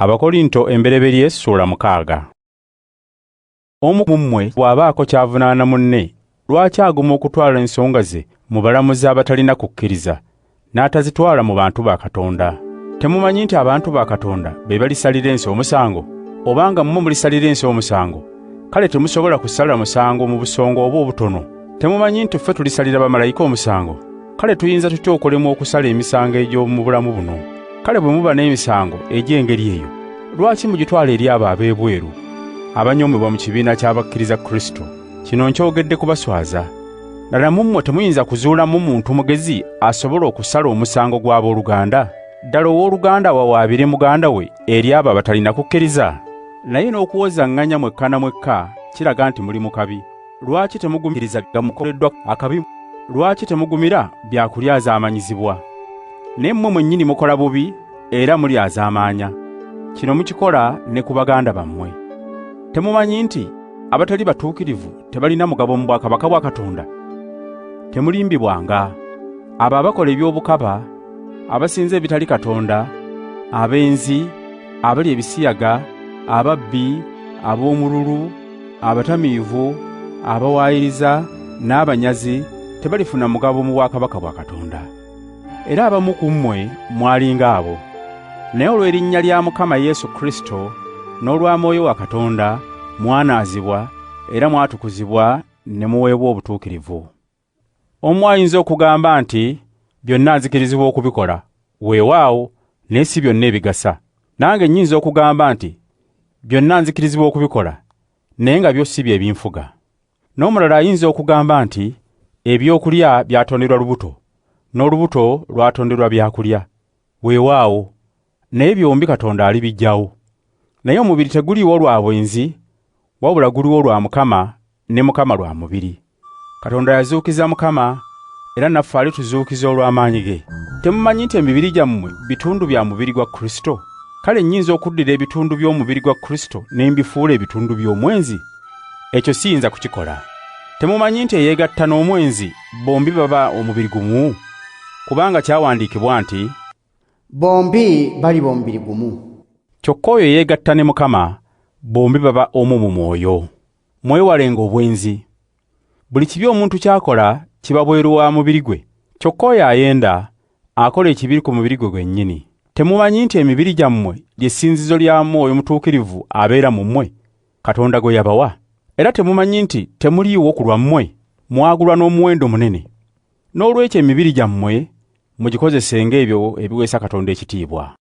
Abakkolinso Essuula 6. Omu ku mmwe bw'abaako ky'avunaana munne, lwaki aguma okutwala ensonga ze mu balamuzi abatalina kukkiriza, n'atazitwala mu bantu ba Katonda? Temumanyi nti abantu ba Katonda be balisalira ensi omusango? Obanga mmwe mulisalira ensi omusango, kale temusobola kusala musango mu busongo oba obutono. Temumanyi nti ffe tulisalira bamalayika omusango? Kale tuyinza tutya okulemwa okusala emisango egy'omu bulamu buno? Kale bwe muba n'emisango egy'engeri eyo, lwaki mugitwala eri abo ab'ebweru abanyoomebwa mu kibiina ky'abakkiriza Kristo? Kino nkyogedde kubaswaza. Ddala mummwe temuyinza kuzuulamu muntu mugezi asobola okusala omusango gw'abooluganda? Ddala owooluganda wawaabire muganda we eri abo abatalina kukkiriza? Naye n'okuwozaŋŋanya mwekka na mwekka kiraga nti muli mu kabi. Lwaki temugumiriza gamukoleddwa akabi? Lwaki temugumira byakulyaza amanyizibwa? Ne mmwe mwennyini mukola bubi era mulyaza amaanya. Kino mukikola ne ku baganda bammwe. Temumanyi nti abatali batuukirivu tebalina mugabo mu bwakabaka bwa Katonda? Temulimbibwanga. Abo abakola eby'obukaba, abasinza ebitali Katonda, abenzi, abali ebisiyaga, ababbi, ab'omululu, abatamiivu, abawaayiriza n'abanyazi tebalifuna mugabo mu bwakabaka bwa Katonda. Era abamu ku mmwe mwalinga abo. Naye olw'erinnya lya Mukama Yesu Kristo n'olwa Mwoyo wa Katonda mwanaazibwa era mwatukuzibwa ne muweebwa obutuukirivu. Omu ayinza okugamba nti byonna nzikirizibwa okubikola, weewaawo naye si byonna ebigasa. Nange nnyinza okugamba nti byonna nzikirizibwa okubikola, naye nga byo si bye binfuga. N'omulala ayinza okugamba nti ebyokulya byatonderwa lubuto, n'olubuto lwatonderwa byakulya, weewaawo naye byombi Katonda alibiggyawo. Naye omubiri teguliiwo lwa bwenzi, wabula guliwo lwa Mukama, ne Mukama lwa mubiri. Katonda yazuukiza Mukama, era naffe alituzuukiza olw'amaanyi ge. Temumanyi nti emibiri gyammwe bitundu bya mubiri gwa Kristo? Kale nnyinza okuddira ebitundu by'omubiri gwa Kristo ne mbifuula ebitundu by'omwenzi? Ekyo siyinza kukikola. Temumanyi nti eyeegatta n'omwenzi bombi baba omubiri gumu? Kubanga kyawandiikibwa nti bombi bali bomubiri gumu. Kyokka oyo yeegatta ne Mukama, bombi baba omu mu mwoyo. Mwewalenga obwenzi. Buli kibi omuntu ky'akola kiba bweru wa mubiri gwe, kyokka oyo ayenda akola ekibi ku mubiri gwe gwennyini. Temumanyi nti emibiri gyammwe ly'essinzizo lya Mwoyo Mutuukirivu abeera mu mmwe, Katonda gwe yabawa? Era temumanyi nti temuliiwo ku lwammwe, mwagulwa n'omuwendo munene? N'olwekyo emibiri gyammwe mugikozesenga ebyo ebiweesa Katonda ekitiibwa.